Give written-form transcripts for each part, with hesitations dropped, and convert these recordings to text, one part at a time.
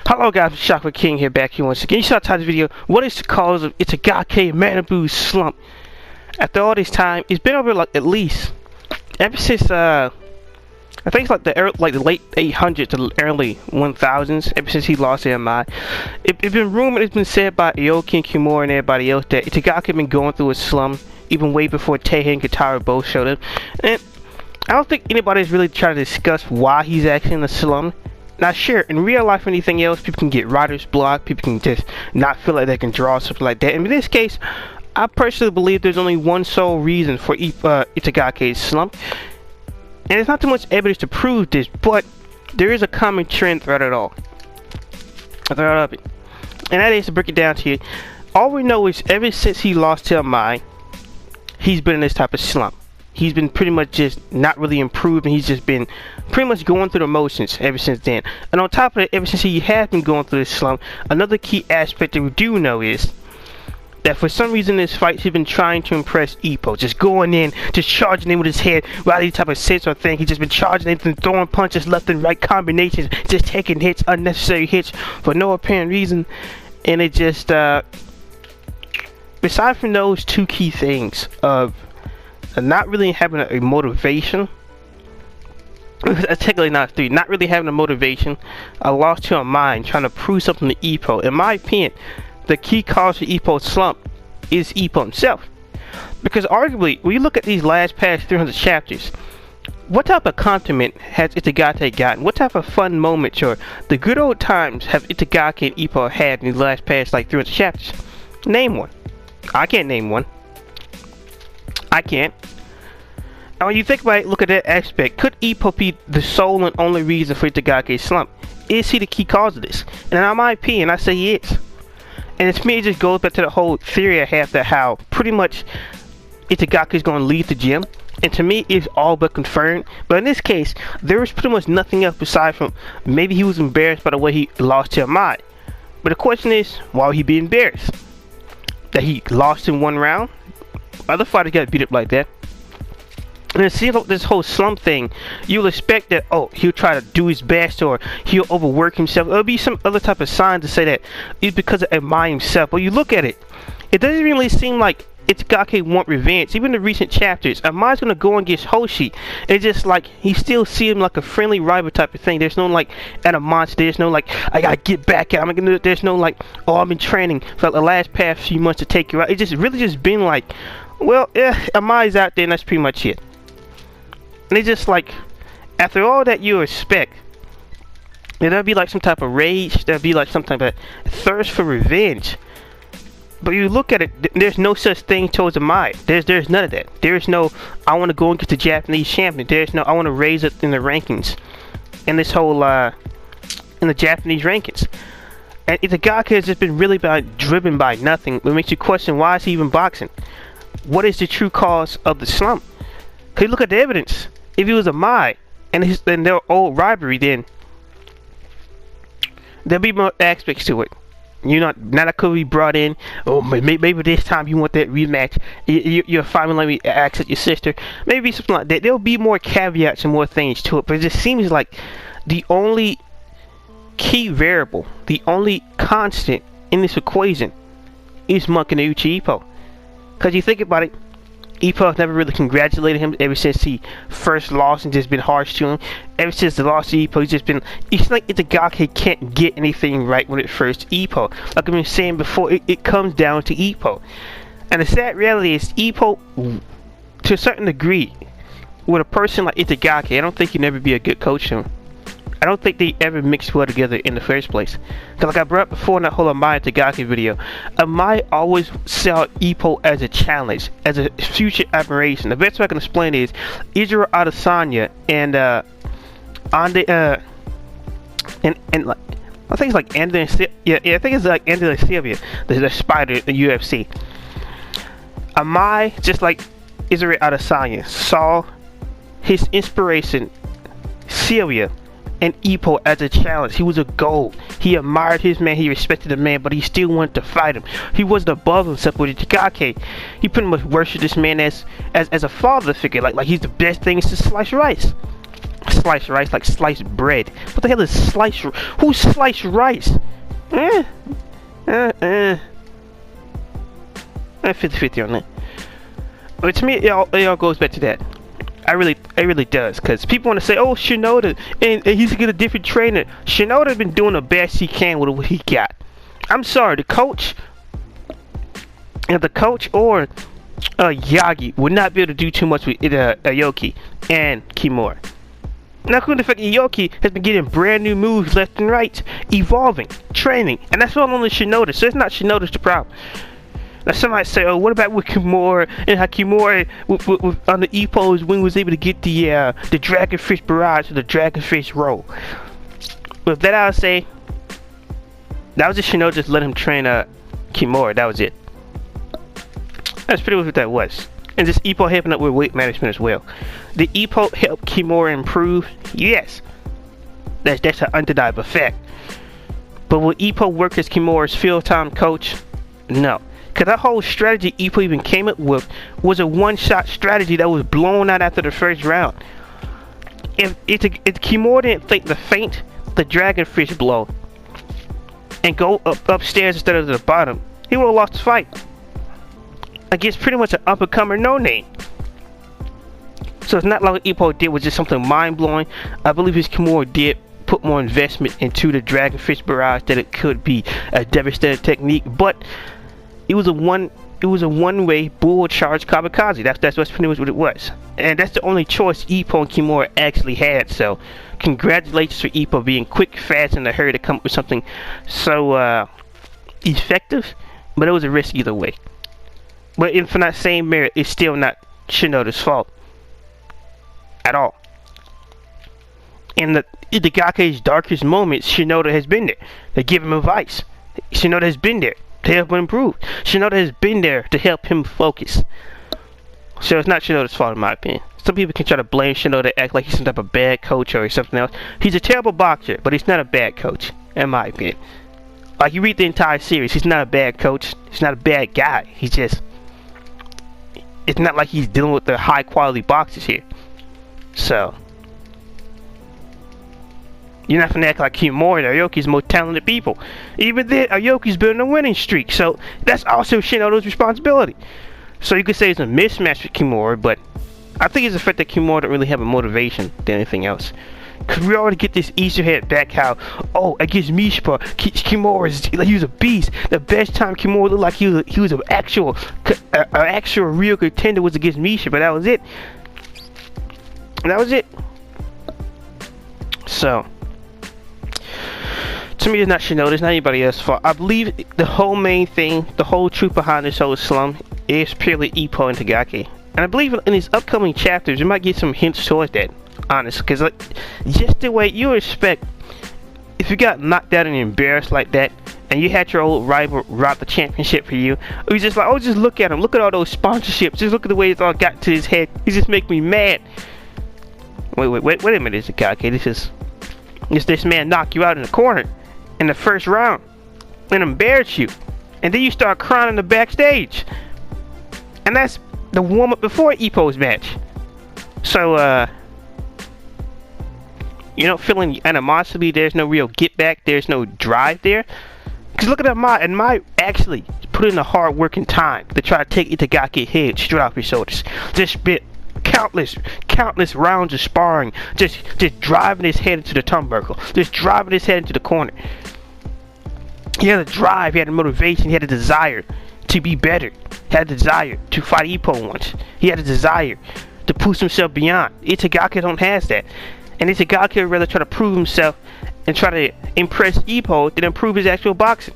Hello guys, Chakra King here, back here once again. You saw the video. What is the cause of Itagaki Manabu's slump? After all this time, it's been over like at least ever since I think it's like the late 800s to early 1000s. Ever since he lost MI, it's been rumored, it's been said by Aoki and Kimura and everybody else that Itagaki been going through a slump even way before Teihei and Katara both showed up. And I don't think anybody's really trying to discuss why he's actually in the slump. Now sure, in real life or anything else, people can get writer's block, people can just not feel like they can draw something like that. In this case, I personally believe there's only one sole reason for Itagaki's slump. And there's not too much evidence to prove this, but there is a common trend throughout it all. Throughout of it. And that is, to break it down to you, all we know is ever since he lost to Mai, he's been in this type of slump. He's been pretty much just not really improving. He's just been pretty much going through the motions ever since then. And on top of it, ever since he has been going through this slump, another key aspect that we do know is that for some reason in this fight, he's been trying to impress Ippo. Just going in, just charging in with his head, without any type of sense or thing. He's just been charging in and throwing punches left and right, combinations, just taking hits, unnecessary hits for no apparent reason. And it just, aside from those two key things of not really having a motivation, technically not three, not really having a motivation, a loss to a mind, trying to prove something to Ippo. In my opinion, the key cause for Ippo's slump is Ippo himself. Because arguably, when you look at these past 300 chapters, what type of compliment has Itagaki gotten? What type of fun moments or the good old times have Itagaki and Ippo had in these past like 300 chapters? Name one. I can't name one. I can't. And when you think about it, look at that aspect. Could Ippo be the sole and only reason for Itagaki's slump? Is he the key cause of this? And in my opinion, I say he is. And to me, it just goes back to the whole theory I have that how pretty much Itagaki is going to leave the gym. And to me, it's all but confirmed. But in this case, there was pretty much nothing else aside from maybe he was embarrassed by the way he lost to Ahmad. But the question is, why would he be embarrassed? That he lost in one round? Other fighters got beat up like that. And it seems like this whole slump thing, you'll expect that, oh, he'll try to do his best or he'll overwork himself. There'll be some other type of sign to say that it's because of Amai himself. But you look at it, it doesn't really seem like Itagaki want revenge. Even in the recent chapters, Amai's gonna go against Hoshi. It's just like he still see him like a friendly rival type of thing. There's no like animosity. There's no like I gotta get back at him. There's no like, oh, I've been training for the last past few months to take you out. It's just really just been like, well, yeah, Amai's out there and that's pretty much it. And it's just like, after all that you expect, there'll be like some type of rage, there'll be like some type of thirst for revenge. But you look at it, there's no such thing towards Amai. There's none of that. There's no, I want to go and get the Japanese champion. There's no, I want to raise it in the rankings. In this whole, in the Japanese rankings. And Itagaki has just been really driven by nothing. It makes you question, why is he even boxing? What is the true cause of the slump? Cause you look at the evidence. If it was Amai and their old rivalry, then there'll be more aspects to it. You know, now that could be brought in. Oh, maybe this time you want that rematch. You're finally let me accept your sister. Maybe something like that. There'll be more caveats and more things to it. But it just seems like the only key variable, the only constant in this equation is Makunouchi Ippo. Because you think about it, Ippo has never really congratulated him ever since he first lost and just been harsh to him. Ever since the loss to Ippo, he's just been, it's like Itagaki can't get anything right when it first Ippo. Like I've been saying before, it comes down to Ippo. And the sad reality is Ippo, to a certain degree, with a person like Itagaki, I don't think he'd never be a good coach to him. I don't think they ever mixed well together in the first place. Because like I brought up before in that whole Amai Itagaki video, Amai always saw Ippo as a challenge, as a future admiration. The best way I can explain it is Israel Adesanya and like I think it's like Anthony Silva, the spider in the UFC. Amai, just like Israel Adesanya, saw his inspiration, Silva, and Ippo as a challenge. He was a goal. He admired his man, he respected the man, but he still wanted to fight him. He wasn't above himself with Itagaki. He pretty much worshipped this man as a father figure, like he's the best thing since sliced rice. Sliced rice like sliced bread. What the hell is sliced? Who's sliced rice? 50-50 on that. But to me, it all goes back to that. It really does, because people want to say, oh, Shinoda, and he's gonna get a different trainer. Shinoda's been doing the best he can with what he got. I'm sorry, the coach or Yagi would not be able to do too much with Aoki and Kimura. Now, the fact that Aoki has been getting brand new moves left and right, evolving, training, and that's all only Shinoda, so it's not Shinoda's the problem. Now, somebody say, oh, what about with Kimura, and how Kimura, on the Ippo's wing, was able to get the Dragonfish Barrage or the Dragonfish Roll. With that, I would say, that was just Shinoda just let him train Kimura, that was it. That's pretty much what that was. And this Ippo helping up with weight management as well. Did Ippo help Kimura improve? Yes. That's an undeniable fact. But will Ippo work as Kimura's field-time coach? No. Because that whole strategy Ippo even came up with was a one-shot strategy that was blown out after the first round. If Kimura didn't think to feint the Dragonfish blow and go upstairs instead of the bottom, he would have lost the fight against pretty much an up-and-comer no-name. So it's not like what Ippo did was just something mind-blowing. I believe his Kimura did put more investment into the Dragonfish Barrage that it could be a devastating technique, but it was a one-way bull charge kamikaze. That's pretty much what it was, and that's the only choice Ippo and Kimura actually had. So congratulations for Ippo being quick, fast, and in a hurry to come up with something so effective, but it was a risk either way. But for that same merit, it's still not Shinoda's fault at all. In the Itagaki's darkest moments, Shinoda has been there to give him advice. Shinoda has been there to help him improve. Shinoda has been there to help him focus. So it's not Shinoda's fault, in my opinion. Some people can try to blame Shinoda, act like he's some type of bad coach or something else. He's a terrible boxer, but he's not a bad coach, in my opinion. Like, you read the entire series, he's not a bad coach. He's not a bad guy. He's just... It's not like he's dealing with the high quality boxers here. So you're not gonna act like Kimura and Aoki's more talented people. Even then, Aoki's building a winning streak, so that's also Shinoda's responsibility. So you could say it's a mismatch with Kimura, but I think it's the fact that Kimura don't really have a motivation than anything else. Cause we already get this Easter head back how, oh, against Mishpa, Kimura he was a beast. The best time Kimura looked like he was an actual real contender was against Mishpa, but that was it. That was it. So to me, it's not Shinoda, it's not anybody else's fault. I believe the whole main thing, the whole truth behind this whole slum is purely Ippo and Itagaki. And I believe in these upcoming chapters, we might get some hints towards that. Honest, because like, just the way you expect, if you got knocked out and embarrassed like that, and you had your old rival rob the championship for you, it was just like, oh, just look at him, look at all those sponsorships, just look at the way it's all got to his head, he just make me mad. Wait a minute, Itagaki, this man knocked you out in the corner in the first round and embarrassed you, and then you start crying in the backstage, and that's the warm-up before Ippo's match. So you know, feeling animosity, there's no real get back, there's no drive there. Because look at Mai, and Mai actually put in the hard work and time to try to take Itagaki's head straight off his shoulders. Just spent countless rounds of sparring, just driving his head into the turnbuckle, just driving his head into the corner. He had a drive, he had a motivation, he had a desire to be better. He had a desire to fight Ippo once. He had a desire to push himself beyond. Itagaki don't have that. And Itagaki would rather try to prove himself and try to impress Ippo than improve his actual boxing.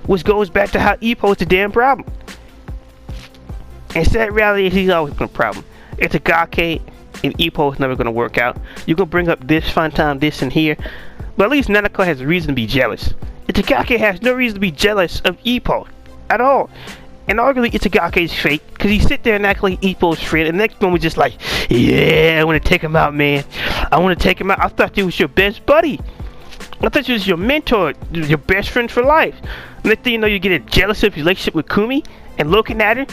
Which goes back to how Ippo is the damn problem. And sad reality is he's always been a problem. Itagaki and Ippo is never going to work out. You can bring up this fun time, this and here. But at least Nanako has a reason to be jealous. Itagaki has no reason to be jealous of Ippo at all. And arguably Itagaki is fake, because he sit there and act like Ippo's friend, and the next moment just like, yeah, I want to take him out, man. I want to take him out. I thought he was your best buddy. I thought he was your mentor, your best friend for life. Next thing you know, you get jealous of your relationship with Kumi, and looking at her,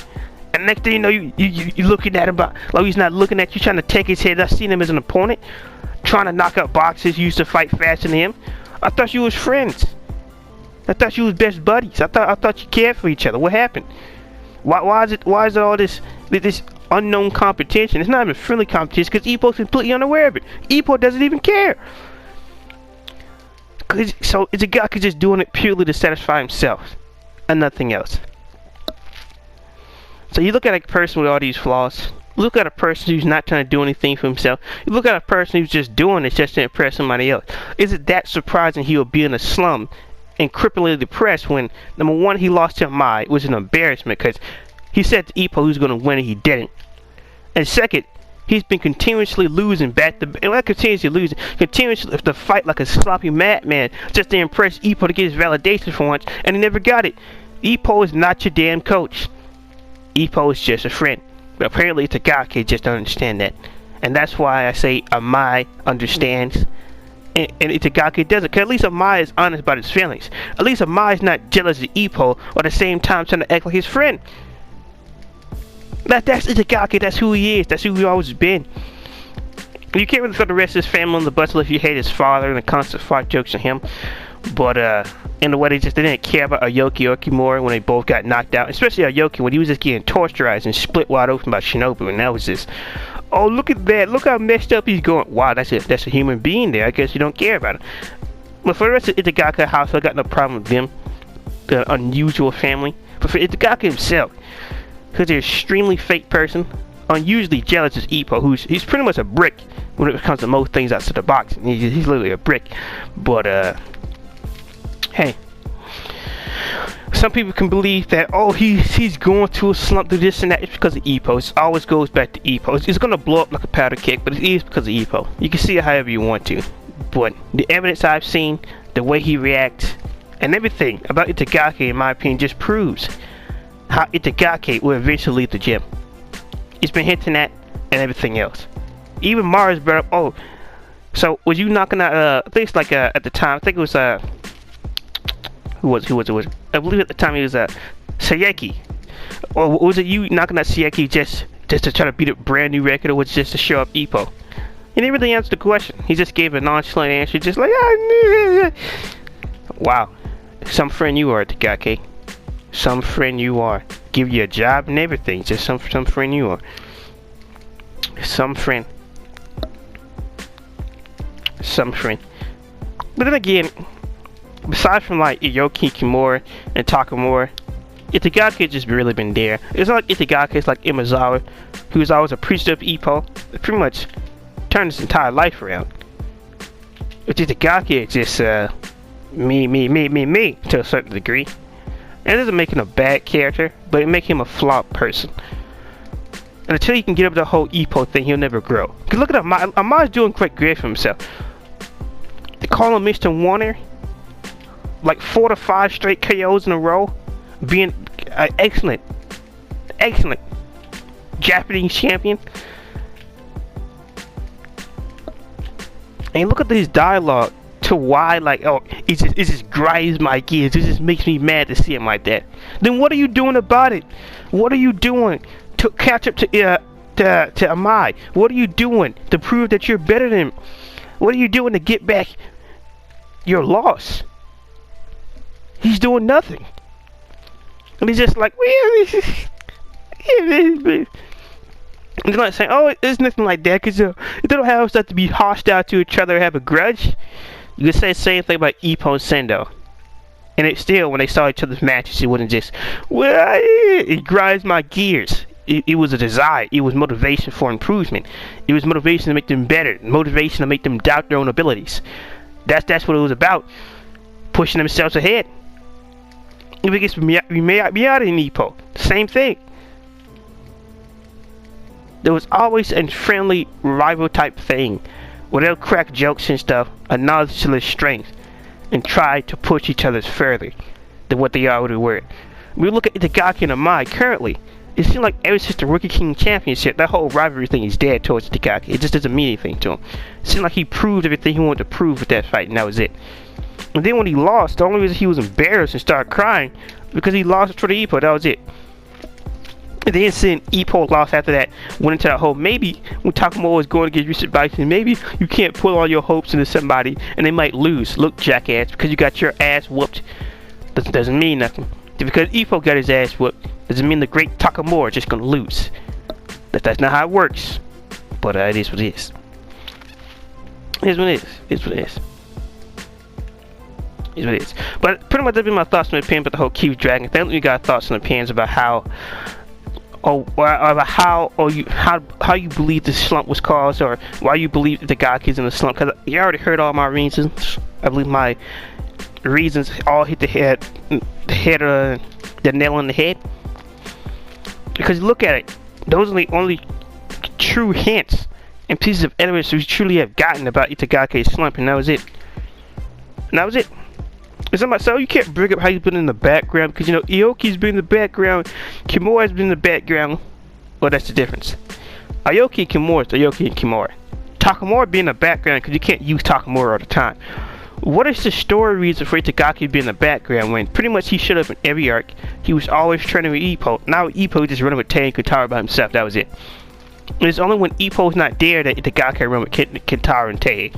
And next thing you know, you looking at him, but like he's not looking at you, trying to take his head. I seen him as an opponent, trying to knock out boxers. You used to fight faster than him. I thought you was friends. I thought you was best buddies. I thought you cared for each other. What happened? Why is it all this unknown competition? It's not even friendly competition because Ippo's completely unaware of it. Ippo doesn't even care. So Itagaki just doing it purely to satisfy himself and nothing else. So you look at a person with all these flaws. Look at a person who's not trying to do anything for himself. You look at a person who's just doing it just to impress somebody else. Is it that surprising he will be in a slum and cripplingly depressed when, number one, he lost to Mai, which was an embarrassment because he said to Ippo who's going to win and he didn't. And second, he's been continuously losing continuously to fight like a sloppy madman just to impress Ippo to get his validation for once, and he never got it. Ippo is not your damn coach. Ippo is just a friend. But apparently Itagaki just don't understand that. And that's why I say Amai understands and Itagaki doesn't. Because at least Amai is honest about his feelings. At least Amai is not jealous of Ippo or at the same time trying to act like his friend. That's Itagaki. That's who he is. That's who he always been. You can't really throw the rest of his family on the bus if you hate his father and the constant fart jokes on him. But in the way they didn't care about Aoki or Kimura when they both got knocked out. Especially Aoki when he was just getting torturized and split wide open by Shinobu, and that was just, oh, look at that, look how messed up he's going. Wow, that's a human being there. I guess you don't care about him. But for the rest of Itagaki house, I got no problem with them. The unusual family. But for Itagaki himself, because they're an extremely fake person, unusually jealous as Ippo, he's pretty much a brick when it comes to most things outside the box. He's literally a brick. But hey, some people can believe that, oh, he's going to a slump through this and that. It's because of Ippo. It always goes back to Ippo. It's going to blow up like a powder keg, but it is because of Ippo. You can see it however you want to. But the evidence I've seen, the way he reacts, and everything about Itagaki, in my opinion, just proves how Itagaki will eventually leave the gym. It's been hinting at and everything else. Even Mars brought up, oh, so was you knocking out, I think it's like, at the time, I think it was, who was it? I believe at the time he was Sayeki. Or was it you knocking out Sayeki just to try to beat a brand new record, or was it just to show up Ippo? He didn't really answer the question. He just gave a nonchalant answer, just like, ah, wow. Some friend you are, Itagaki. Some friend you are. Give you a job and everything. Just some friend you are. Some friend. Some friend. But then again, besides from like Aoki, Kimura, and Takamura, Itagaki has just really been there. It's not like Itagaki, it's like Imazawa, who's always appreciative of Ippo. It pretty much turned his entire life around. But Itagaki is just me to a certain degree. And it doesn't make him a bad character, but it makes him a flawed person. And until he can get over the whole Ippo thing, he'll never grow. Cause look at Amai. Amai's doing quite great for himself. They call him Mr. Warner. Like 4 to 5 straight KOs in a row, being an excellent Japanese champion. And look at this dialogue to why, like, oh, it just grinds my gears. It just makes me mad to see him like that. Then what are you doing about it? What are you doing to catch up to Amai? What are you doing to prove that you're better than him? What are you doing to get back your loss? He's doing nothing. And he's just like, well, and they're not saying, oh, it's nothing like that, because they don't have stuff to be hostile to each other or have a grudge. You could say the same thing about Ippo and Sendo. And it still, when they saw each other's matches, it wasn't just, well, it grinds my gears. It was a desire. It was motivation for improvement. It was motivation to make them better. Motivation to make them doubt their own abilities. That's what it was about. Pushing themselves ahead. If it gets Miyata and Ippo, same thing. There was always a friendly rival type thing where they'll crack jokes and stuff, acknowledge their strength, and try to push each other further than what they already were. We look at Itagaki and Amai currently. It seems like ever since the Rookie King Championship, that whole rivalry thing is dead towards Itagaki. It just doesn't mean anything to him. It seemed like he proved everything he wanted to prove with that fight, and that was it. And then when he lost, the only reason he was embarrassed and started crying because he lost to the Ippo. That was it. then seeing Ippo lost after that, went into that whole maybe when Takamura was going against Richard Bison, maybe you can't put all your hopes into somebody and they might lose. Look, jackass, because you got your ass whooped, doesn't mean nothing. Because Ippo got his ass whooped, doesn't mean the great Takamura is just gonna lose. That's not how it works. But it is what it is. It is what it is. It is what it is. Is what it is. But pretty much that'd be my thoughts on the opinion about the whole Keith Dragon. If you got thoughts and opinions about how how you believe the slump was caused, or why you believe the Itagaki's in the slump, because you already heard all my reasons. I believe my reasons all hit the nail on the head. Because look at it, those are the only true hints and pieces of evidence we truly have gotten about Itagaki's slump, and that was it. And that was it. It's not so you can't bring up how he's been in the background, because you know Aoki's been in the background, Kimura's been in the background. Well, that's the difference. Aoki and Kimura is Aoki and Kimura. Takamura being in the background because you can't use Takamura all the time. What is the story reason for Itagaki to be in the background when pretty much he showed up in every arc? He was always training with Ippo. Now Ippo just running with Tei and Kentaro by himself. That was it. It's only when Ippo's not there that Itagaki run with Kentaro and Tei.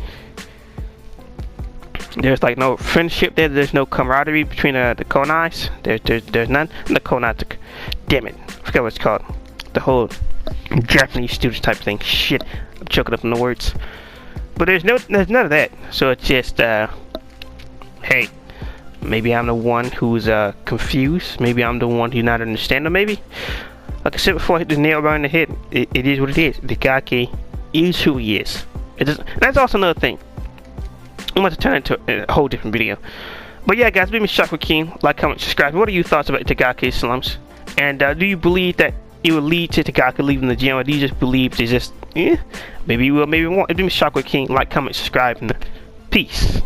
There's like no friendship there. There's no camaraderie between the Konais. There's none. The Konais. Damn it, I forgot what it's called. The whole Japanese students type thing. Shit, I'm choking up on the words. But there's none of that. So it's just hey, maybe I'm the one who's confused. Maybe I'm the one who's not understanding. Maybe, like I said before, I hit the nail right on the head. It is what it is. Itagaki is who he is. That's also another thing. I'm going to turn it into a whole different video. But yeah, guys, leave me shocked with King. Like, comment, subscribe. What are your thoughts about Itagaki's slumps? And do you believe that it will lead to Itagaki leaving the gym, or do you just believe it's just, maybe you will, maybe you won't? Leave me shocked with King. Like, comment, subscribe, and peace.